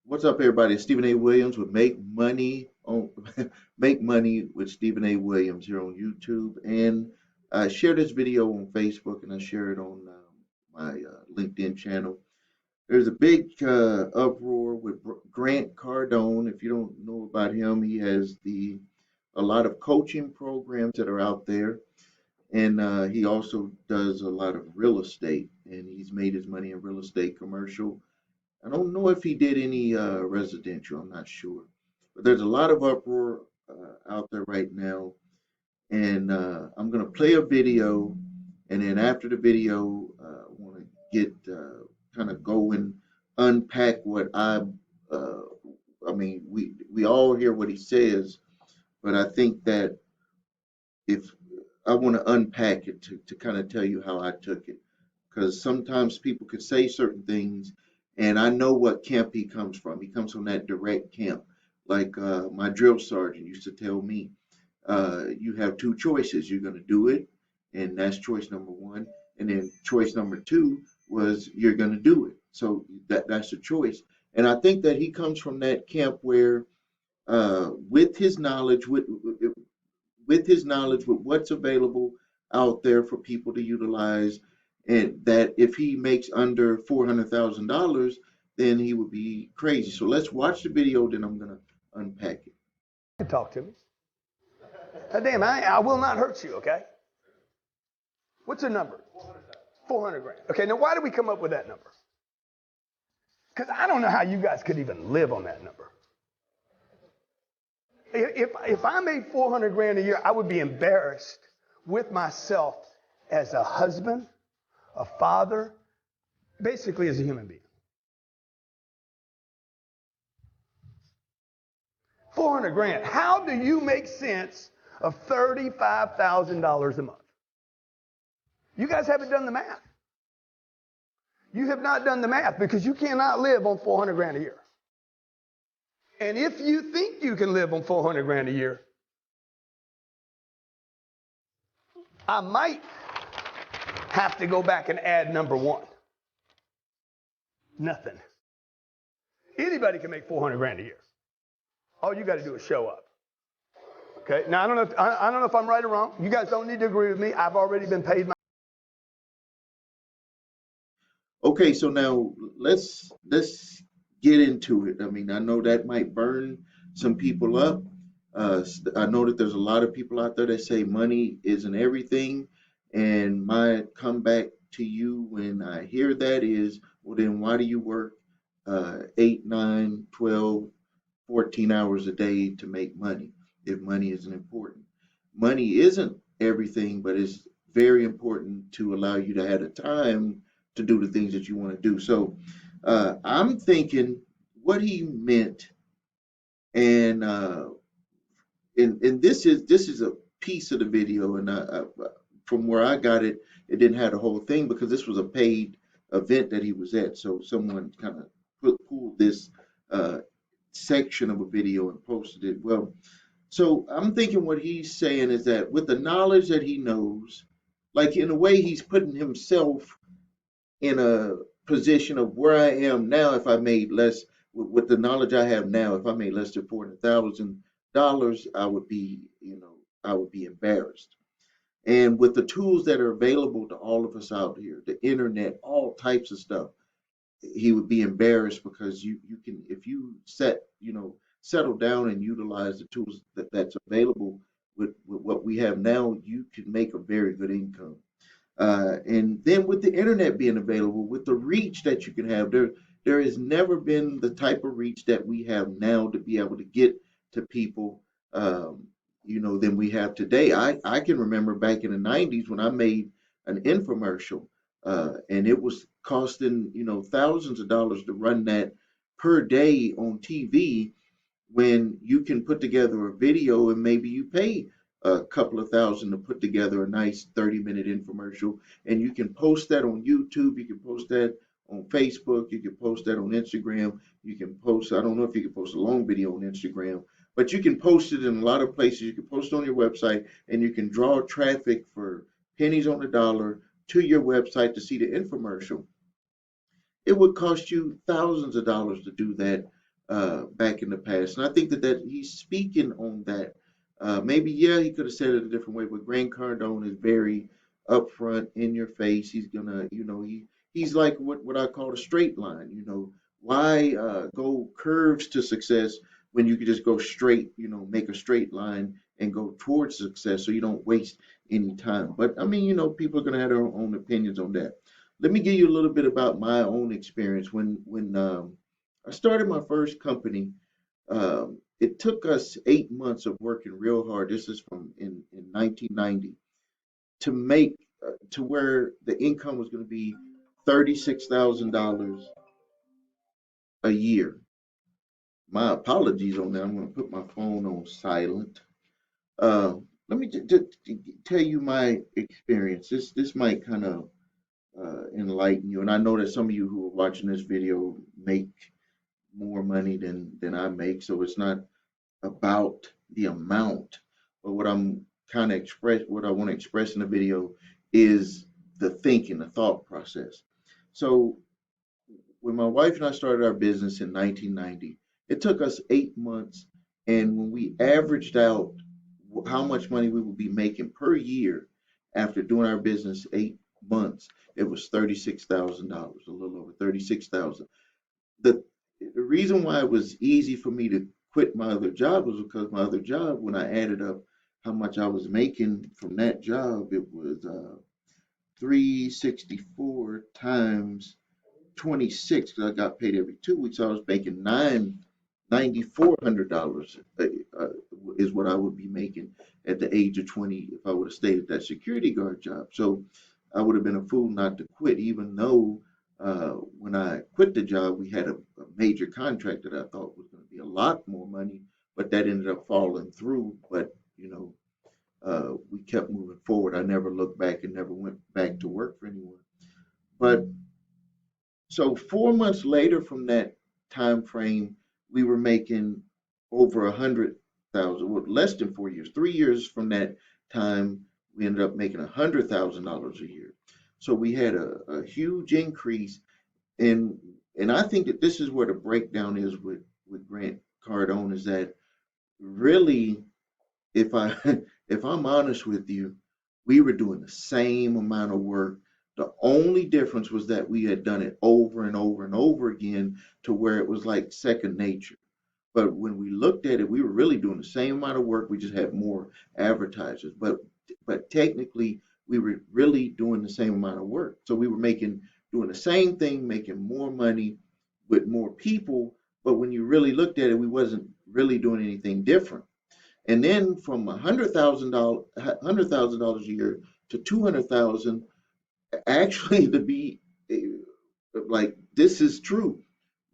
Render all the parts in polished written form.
What's up, everybody? It's Stephen A. Williams with Make Money on Make Money with Stephen A. Williams here on YouTube, and I share this video on Facebook and I share it on my LinkedIn channel. There's a big uproar with Grant Cardone. If you don't know about him, he has the a lot of coaching programs that are out there, and he also does a lot of real estate, and he's made his money in real estate commercial. I don't know if he did any residential. I'm not sure, but there's a lot of uproar out there right now, and I'm gonna play a video, and then after the video, I want to get kind of go and unpack what Uh, I mean, we all hear what he says, but I think that if I want to unpack it to kind of tell you how I took it, because sometimes people could say certain things, and I know what camp he comes from. He comes from that direct camp. Like my drill sergeant used to tell me, you have two choices. You're going to do it, and that's choice number one. And then choice number two was you're going to do it. So that's a choice. And I think that he comes from that camp where, with his knowledge, with what's available out there for people to utilize, and that if he makes under $400,000, then he would be crazy. So let's watch the video, then I'm gonna unpack it. Talk to me. Damn, I will not hurt you, okay? What's the number? 400 grand. Okay, now why did we come up with that number? Because I don't know how you guys could even live on that number. If I made 400 grand a year, I would be embarrassed with myself as a husband, a father, basically as a human being. 400 grand. How do you make sense of $35,000 a month? You guys haven't done the math. You have not done the math because you cannot live on 400 grand a year. And if you think you can live on 400 grand a year, I might have to go back and add number one. Nothing. Anybody can make 400 grand a year. All you got to do is show up. Okay. Now I don't know if I'm right or wrong. You guys don't need to agree with me. I've already been paid my. Okay, so now let's get into it. I mean, I know that might burn some people up. I know that there's a lot of people out there that say money isn't everything, and my comeback to you when I hear that is, well, then why do you work 8, 9, 12, 14 hours a day to make money if money isn't important? Money isn't everything, but it's very important to allow you to have the time to do the things that you want to do. So I'm thinking what he meant, and this is a piece of the video, and from where I got it, it didn't have the whole thing because this was a paid event that he was at. So someone kind of pulled this uh, section of a video and posted it. Well, so I'm thinking what he's saying is that with the knowledge that he knows, like in a way, he's putting himself in a position of where I am now. If I made less with the knowledge I have now, if I made less than $400,000, I would be, I would be embarrassed. And with the tools that are available to all of us out here, the internet, all types of stuff, he would be embarrassed because you can, if you settle down and utilize the tools that's available with what we have now, you can make a very good income. And then with the internet being available, with the reach that you can have, there has never been the type of reach that we have now to be able to get to people, than we have today. I can remember back in the 90s when I made an infomercial, and it was costing, thousands of dollars to run that per day on TV, when you can put together a video and maybe you pay a couple of thousand to put together a nice 30-minute infomercial, and you can post that on YouTube, you can post that on Facebook, you can post that on Instagram, you can post, I don't know if you can post a long video on Instagram, but you can post it in a lot of places. You can post it on your website, and you can draw traffic for pennies on the dollar to your website to see the infomercial. It would cost you thousands of dollars to do that back in the past. And I think that he's speaking on that. Maybe, yeah, he could have said it a different way, but Grant Cardone is very upfront, in your face. He's gonna, he's like what I call a straight line. Why go curves to success when you could just go straight, make a straight line and go towards success so you don't waste any time. But I mean, people are gonna have their own opinions on that. Let me give you a little bit about my own experience when I started my first company. It took us 8 months of working real hard. This is in 1990 to make to where the income was going to be $36,000 a year. My apologies on that. I'm going to put my phone on silent. Uh, Let me tell you my experience. This might kind of enlighten you. And I know that some of you who are watching this video make more money than I make, so it's not about the amount. But what I want to express in the video is the thinking, the thought process. So when my wife and I started our business in 1990, it took us 8 months, and when we averaged out how much money we would be making per year after doing our business 8 months, it was $36,000, a little over 36,000. The reason why it was easy for me to quit my other job was because my other job, when I added up how much I was making from that job, it was 364 times 26, because I got paid every 2 weeks. I was making $9,400 is what I would be making at the age of 20 if I would have stayed at that security guard job. So I would have been a fool not to quit, even though when I quit the job, we had a major contract that I thought was going to be a lot more money, but that ended up falling through. But we kept moving forward. I never looked back and never went back to work for anyone. But so 4 months later from that time frame, we were making over 100,000. Well, less than 4 years. 3 years from that time, we ended up making $100,000 a year. So we had a huge increase, and I think that this is where the breakdown is with Grant Cardone, is that really, if I if I'm honest with you, we were doing the same amount of work. The only difference was that we had done it over and over and over again to where it was like second nature. But when we looked at it, we were really doing the same amount of work. We just had more advertisers. But technically, we were really doing the same amount of work. So we were doing the same thing, making more money with more people. But when you really looked at it, we wasn't really doing anything different. And then from $100,000 a year to 200,000, actually, to be like, this is true.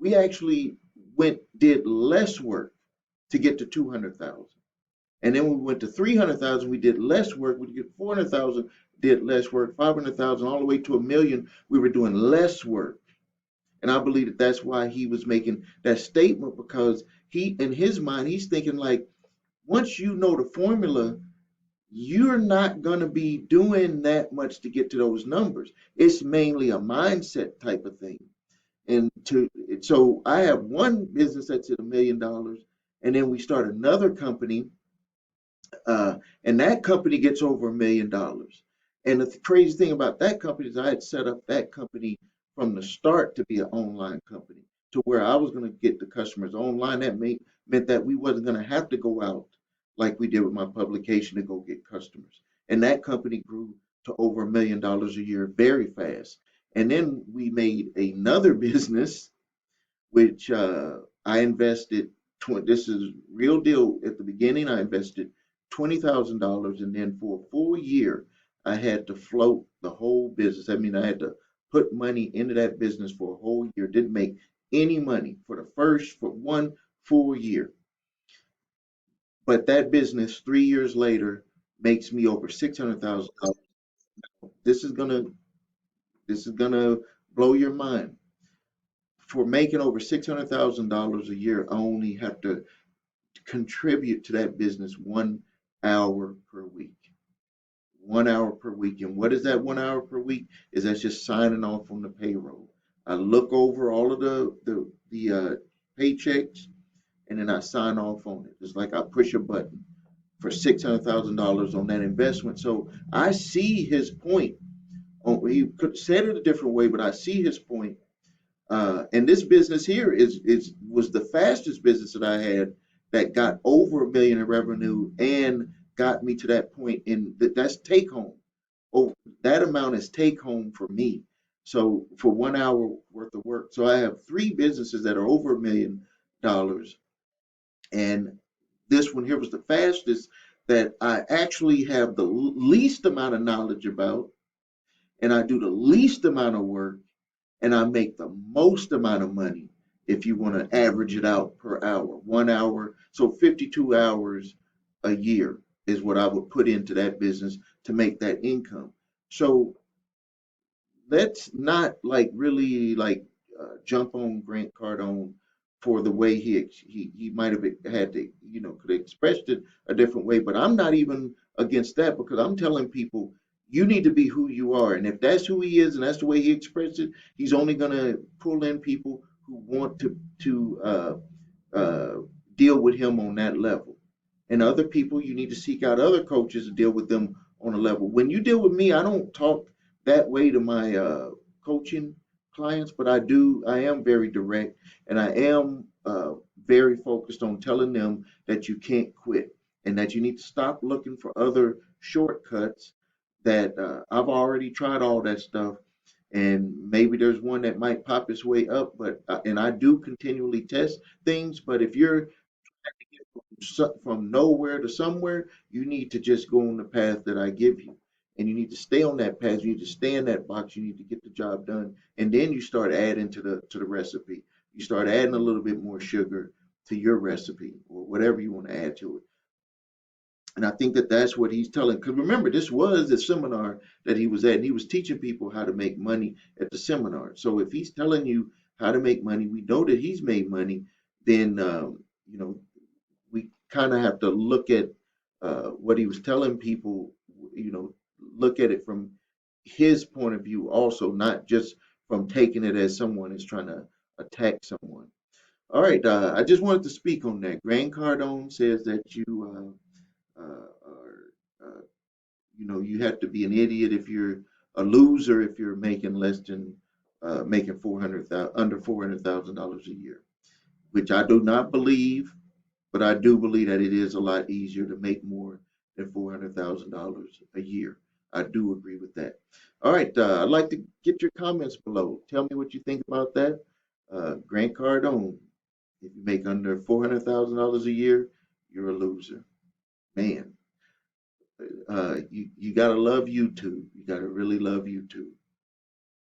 We actually did less work to get to 200,000. And then when we went to 300,000, we did less work. We get 400,000, did less work, 500,000, all the way to 1 million. We were doing less work. And I believe that that's why he was making that statement, because in his mind, he's thinking like, once you know the formula, you're not going to be doing that much to get to those numbers. It's mainly a mindset type of thing. So I have one business that's at $1 million, and then we start another company, and that company gets over $1 million. And the crazy thing about that company is I had set up that company from the start to be an online company, to where I was going to get the customers online. That meant that we wasn't going to have to go out like we did with my publication to go get customers. And that company grew to over $1 million a year very fast. And then we made another business, which I invested. This is real deal. At the beginning, I invested $20,000, and then for a full year, I had to float the whole business. I mean, I had to put money into that business for a whole year. Didn't make any money for one full year. But that business 3 years later makes me over $600,000. This is gonna this is gonna blow your mind. For making over $600,000 a year, I only have to contribute to that business 1 hour per week. 1 hour per week. And what is that 1 hour per week? That's just signing off on the payroll. I look over all of the paychecks, and then I sign off on it. It's like I push a button for $600,000 on that investment. So I see his point. He could have said it a different way, but I see his point. And this business here is was the fastest business that I had that got over 1 million in revenue and got me to that point. In that's take home. Oh, that amount is take home for me. So for 1 hour worth of work. So I have three businesses that are over $1 million, and this one here was the fastest that I actually have the least amount of knowledge about, and I do the least amount of work, and I make the most amount of money if you want to average it out per hour. 1 hour, so 52 hours a year is what I would put into that business to make that income. So let's not like really like jump on Grant Cardone for the way he might have had to, could have expressed it a different way. But I'm not even against that, because I'm telling people you need to be who you are, and if that's who he is and that's the way he expressed it, he's only going to pull in people who want to deal with him on that level. And other people, you need to seek out other coaches to deal with them on a level. When you deal with me, I don't talk that way to my coaching clients, but I am very direct, and I am very focused on telling them that you can't quit and that you need to stop looking for other shortcuts. That I've already tried all that stuff, and maybe there's one that might pop its way up, but and I do continually test things. But if you're from nowhere to somewhere, you need to just go on the path that I give you. And you need to stay on that path. You need to stay in that box. You need to get the job done. And then you start adding to the recipe. You start adding a little bit more sugar to your recipe or whatever you want to add to it. And I think that that's what he's telling. Because remember, this was the seminar that he was at, and he was teaching people how to make money at the seminar. So if he's telling you how to make money, we know that he's made money. Then you know we kind of have to look at what he was telling people. You know, look at it from his point of view, also, not just from taking it as someone is trying to attack someone. All right, I just wanted to speak on that. Grant Cardone says that are, you have to be an idiot if you're a loser if you're making less than making 400,000 under $400,000 a year, which I do not believe, but I do believe that it is a lot easier to make more than $400,000 a year. I do agree with that. All right, I'd like to get your comments below. Tell me what you think about that. Grant Cardone, if you make under $400,000 a year, you're a loser. Man, you gotta love YouTube. You gotta really love YouTube.